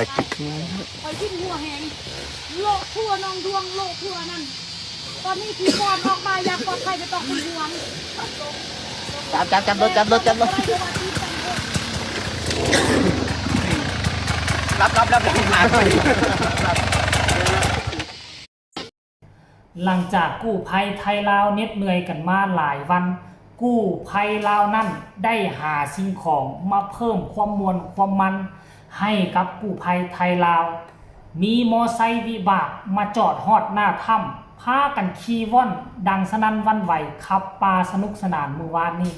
คอยทิ้งหัวแหงโลกทั่วน้องดวงโลกทั่วนั่นตอนนี้พี่บอลออกมาอยากปลอดภัยไปต้องเป็นห่วงจับรถรับหลังจากกู้ภัยไทยลาวเหน็ดเหนื่อยกันมาหลายวันกู้ภัยลาวนั่นได้หาสิ่งของมาเพิ่มความมวลความมันให้กับกู้ภัยไทยลาวมีมอไซค์วิบากมาจอดฮอดหน้าถ้ำพากันขี่ว่อนดังสนั่นวันไหวขับปลาสนุกสนานมื้อวานนี้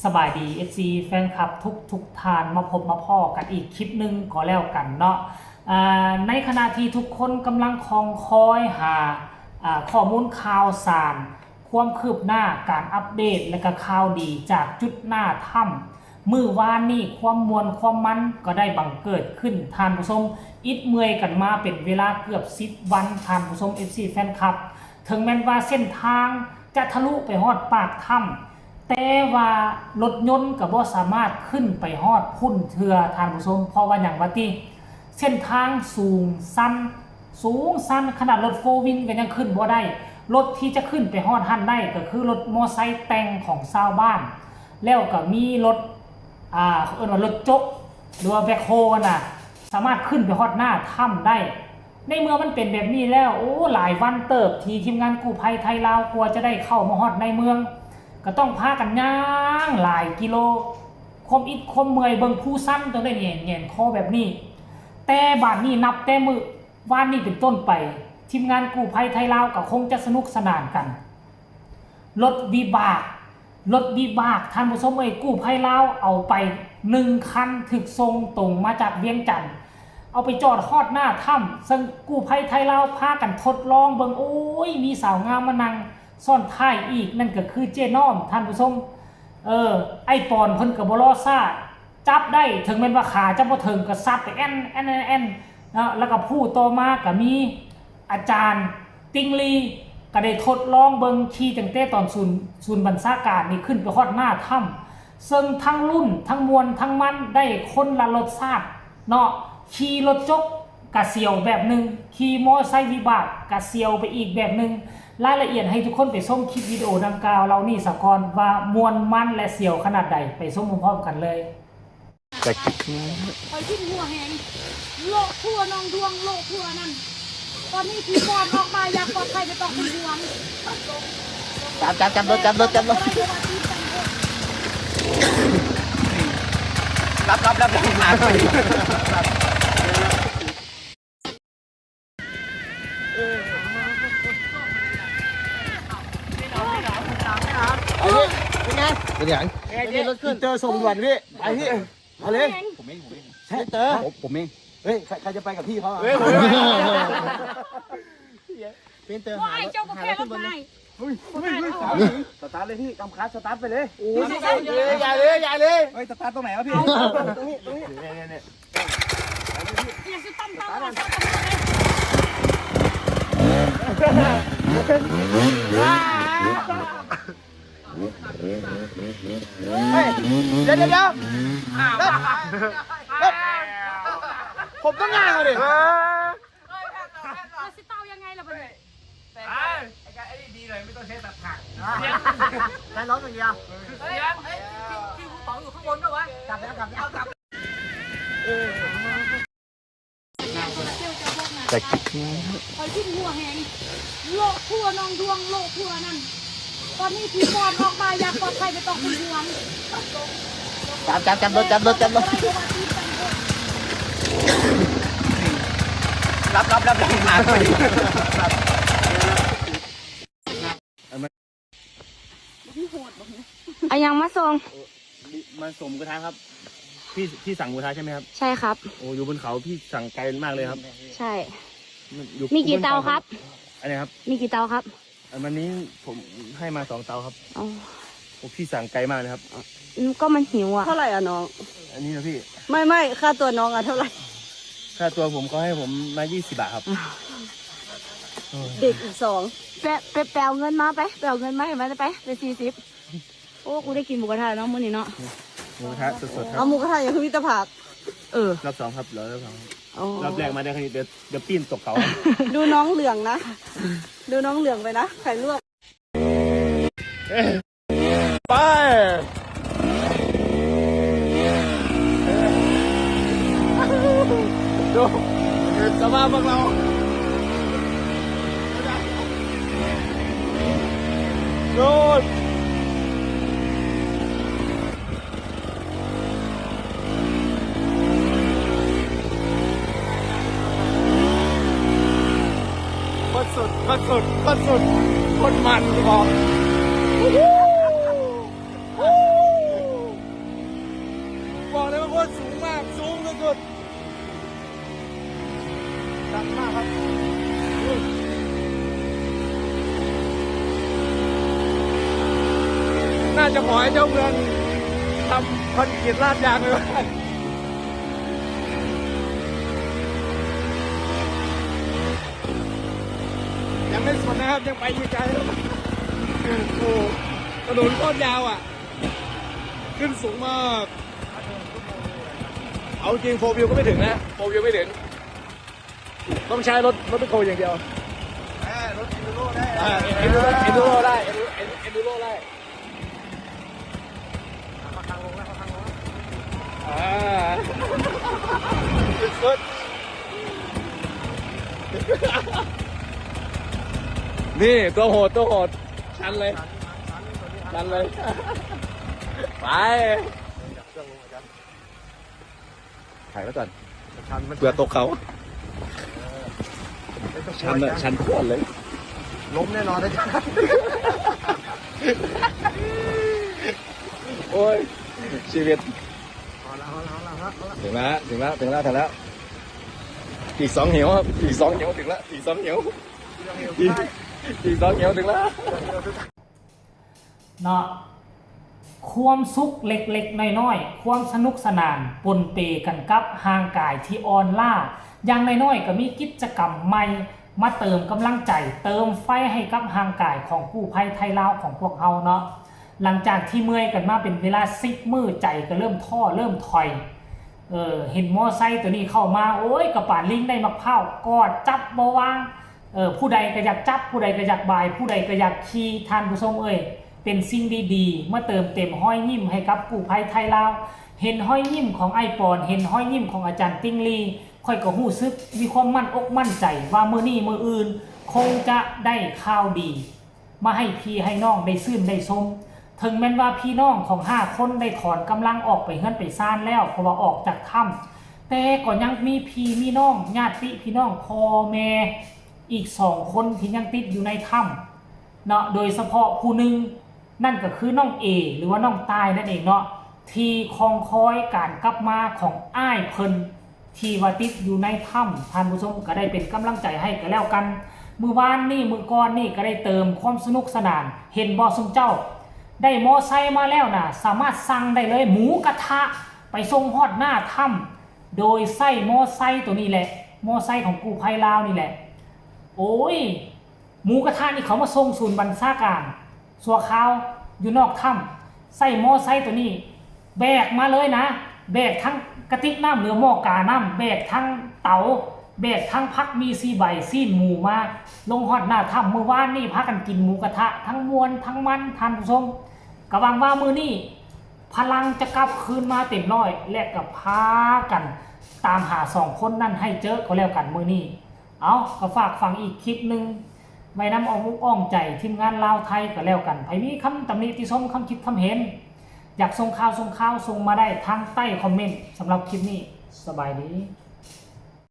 สบายดี FC แฟนคลับทุกท่านมาพบมาพ่อกันอีกคลิปนึงก็แล้วกันเนาะในขณะที่ทุกคนกำลังคอยหาข้อมูลข่าวสารความคืบหน้าการอัปเดตและก็ข่าวดีจากจุดหน้าถ้ำมื้อวานนี้ความมวลความมันก็ได้บังเกิดขึ้นท่านผู้ชมอิดเมื่อยกันมาเป็นเวลาเกือบ10วันท่านผู้ชม FC แฟนคลับถึงแม้ว่าเส้นทางจะทะลุไปฮอดปากถ้ำแต่ว่ารถยนต์ก็บ่สามารถขึ้นไปฮอดพุ่นเทือท่านผู้ชมเพราะว่าอย่างว่าที่เส้นทางสูงสั้นขนาดรถโฟร์วินก็ยังขึ้นบ่ได้รถที่จะขึ้นไปฮอดหันได้ก็คือรถมอไซค์แต่งของชาวบ้านแล้วก็มีรถเอิ้นว่ารถจกหรือว่าแบ็คโฮน่ะสามารถขึ้นไปฮอดหน้าถ้ำได้ในเมื่อมันเป็นแบบนี้แล้วโอ้หลายวันเติบที่ทีมงานกู้ภัยไทยลาวกลัวจะได้เข้ามาฮอดในเมืองก็ต้องพากันย่างหลายกิโลคมอิดคมเมื่อยเบิ่งผู้สั้นต้องได้แหงคอแบบนี้แต่บาดนี้นับแต่มื้อวานนี้เป็นต้นไปทีมงานกู้ภัยไทยลาวก็คงจะสนุกสนานกันรถวิบากท่านผู้ชมกู้ภัยลาวเอาไป1คันถึกทรงตรงมาจากเวียงจันทน์เอาไปจอดฮอดหน้าถ้ำซึ่งกู้ภัยไทยลาวพากันทดลองเบิ่งโอ้ยมีสาวงามมานั่งซ่อนท้ายอีกนั่นก็คือเจน้อมท่านผู้ชมไอ้ปอนเพิ่นก็บ่รอซ่าจับได้ถึงแม้ว่าขาจะบ่ถึงก็ซัดไปแอนแล้วก็ผู้ต่อมาก็มีอาจารย์ติงลีก็ได้ทดลองเบิ่งขี่ตั้งแต่ตอนศูนย์บัญชาการนี่ขึ้นไปฮอดหน้าถ้ำซึ่งทั้งรุ่นทั้งมวลทั้งมันได้คนละรสชาติเนาะขี่รถจกกะเสียวแบบนึงขี่มอไซค์วิบากกะเสียวไปอีกแบบนึงรายละเอียดให้ทุกคนไปชมคลิปวิดีโอดังกล่าวเรานี่สะก่อนว่ามวลมันและเสียวขนาดใดไปชมพร้อมๆกันเลยคอยทิ้งหัวแหงโลกทั่วน้องดวงโลกทั่วนั่นตอนนี้พี่บอลออกมาอยากปลอดภัยไปต้องเป็นห่วงจับรถเป็นไงรถขึ้นเจอส่งด่วนพี่ไปพี่เอาเลยผมเองใช่เจอผมเองเฮ้ยใครจะไปกับพี่เขาเป็นเตอร์หาเจ้าประเภทรถไฟสตาร์ทเลยพี่กำคัดสตาร์ทไปเลยโอ้ยอย่าเลยเฮ้ยสตาร์ทตรงไหนวะพี่ตรงนี้เนี่ยอย่าสิตั้มเดี๋ยวผมต้องงานเลยอย่าสิเต้ายังไงล่ะบัดนี้ไอ้ดีเลยไม่ต้องใช้ตัดถังแค่ร้องอย่างเดียวที่ผู้ป๋องอยู่ข้างบนด้วยวะกลับคอยทิ้งหัวแหงโลกทั่วน้องดวงโลกทั่วนั่นตอนนี้พี่บอลออกมาอยากปลอดภัยไปต้องเป็นห่วงจับรถยังมาส่งมาส่งกระทะครับพี่สั่งกระทะใช่ไหมครับใช่ครับโอ้อยู่บนเขาพี่สั่งไกลมากเลยครับใช่มีกี่เตาครับอะไรครับมีกี่เตาครับวันนี้ผมให้มา2 เตาครับโอ้พี่สั่งไกลมากเลยครับก็มันหิวอ่ะเท่าไหร่อ่ะน้องอันนี้นะพี่ไม่ค่าตัวน้องอ่ะเท่าไหร่ค่าตัวผมเขาให้ผมมา20 บาทครับเด็กอีก2ไปแปลเงินมาไปแปลเงินมาเห็นไหมไป40โอ้กูได้กินหมูกระทะน้องมื้อนี้เนาะหมูกระทะสดๆครับเอาหมูกระทะอย่างคือวิตาผัก รอบสองครับรอบสอง อ๋อ รอบแรกมาได้แค่นี้เดี๋ยวปีนตกเขา ดูน้องเหลืองนะ ดูน้องเหลืองไปนะไข่ลวก ไปดูสภาพพวกเราดูโคตรสุดโคตรสุดโคตรสุดโคตรมันบอกบอกเลยว่าโคตรสูงมากสูงสุดๆดังมากครับน่าจะขอให้เจ้าเมืองทำคอนกรีตลาดยางเลยว่ายังไม่สุดนะครับยังไปอีกไกลโอ้โหถนนโคตรยาวอ่ะขึ้นสูงมากเอาจริงโฟวิวก็ไม่ถึงนะโฟวิวไม่ถึงต้องใช้รถแมคโครอย่างเดียวรถเอ็นดูโร่ได้เอ็นดูโร่ได้เอ็นดูโร่ได้มาทางลงแล้วมาทางลงแล้วสุดนี่ตัวโหดชันเลยชันเลยไปถ่ายไว้ก่อนเผื่อตกเขาชันโคตรเลยล้มแน่นอนเลยโอ้ยชีวิตถึงแล้วอีก2 เหวครับอีก2 เหวถึงแล้วอีก2 เหวอีก2 เหวถึงแล้ว เนาะความสุขเล็กๆน้อยๆความสนุกสนานปนเปกันกับห่างกายที่อ่อนล้าอย่างน้อยๆก็มีกิจกรรมใหม่มาเติมกำลังใจเติมไฟให้กับห่างกายของกู้ภัยไทยลาวของพวกเราเนาะหลังจากที่เมื่อยกันมาเป็นเวลา10 มื้อใจก็เริ่มท้อเริ่มถอยเห็นมอไซค์ตัวนี้เข้ามาโอ้ยกระป่านลิงได้มะพร้าวกอดจับบ่วางผู้ใดก็อยากจับผู้ใดก็อยากบายผู้ใดก็อยากขี่ท่านผู้ชมเป็นสิ่งดีๆมาเติมเต็มห้อยยิ้มให้กับกู้ภัยไทยลาวเห็นห้อยยิ้มของไอปอนเห็นห้อยยิ้มของอาจารย์ติ้งลีค่อยก็รู้สึกมีความมั่นอกมั่นใจว่ามื้อนี้มื้ออื่นคงจะได้ข่าวดีมาให้พี่ให้น้องได้ซื่นได้ชมถึงแม้ว่าพี่น้องของ5 คนได้ถอนกำลังออกไปเฮือนไปซ่านแล้วเพราะว่าออกจากถ้ำแต่ก็ยังมีพี่มีน้องญาติพี่น้องพ่อแม่อีก2 คนที่ยังติดอยู่ในถ้ำเนาะโดยเฉพาะผู้หนึ่งนั่นก็คือน้องเอหรือว่าน้องตายนั่นเองเนาะที่คองคอยการกลับมาของอ้ายเพิ่นที่ว่าติดอยู่ในถ้ำท่านผู้ชมก็ได้เป็นกำลังใจให้กันแล้วกันมื้อวานนี่มื้อก่อนนี่ก็ได้เติมความสนุกสนานเห็นบ่ซุมเจ้าได้มอไซค์มาแล้วนะสามารถสั่งได้เลยหมูกระทะไปส่งฮอดหน้าถ้ำโดยใส่มอไซค์ตัวนี้แหละมอไซค์ของกู้ภัยลาวนี่แหละโอ้ยหมูกระทะนี่เขามาส่งศูนย์บรรณาการสัวขาวอยู่นอกถ้ำใส่มอไซค์ตัวนี้แบกมาเลยนะแบกทั้งกระติกน้ำหรือหม้อกาน้ำแบกทั้งเต๋าแบกทั้งพักมีซีใบซีนหมูมาลงฮอดหน้าถ้ำมื้อวานนี่พากันกินหมูกระทะทั้งมวลทั้งมันท่านผู้ชมกะวังว่ามื้อนี้พลังจะกลับคืนมาเต็มร้อยและก็พากันตามหา2 คนนั่นให้เจอก็แล้วกันมื้อนี้เอาก็ฝากฟังอีกคลิปนึงไว้นำเอามุกอ้องใจทีมงานลาวไทยก็แล้วกันไผมีคำตำหนิติชมคำคิดคำเห็นอยากส่งข่าวส่งมาได้ทางใต้คอมเมนต์สำหรับคลิปนี้สบายดี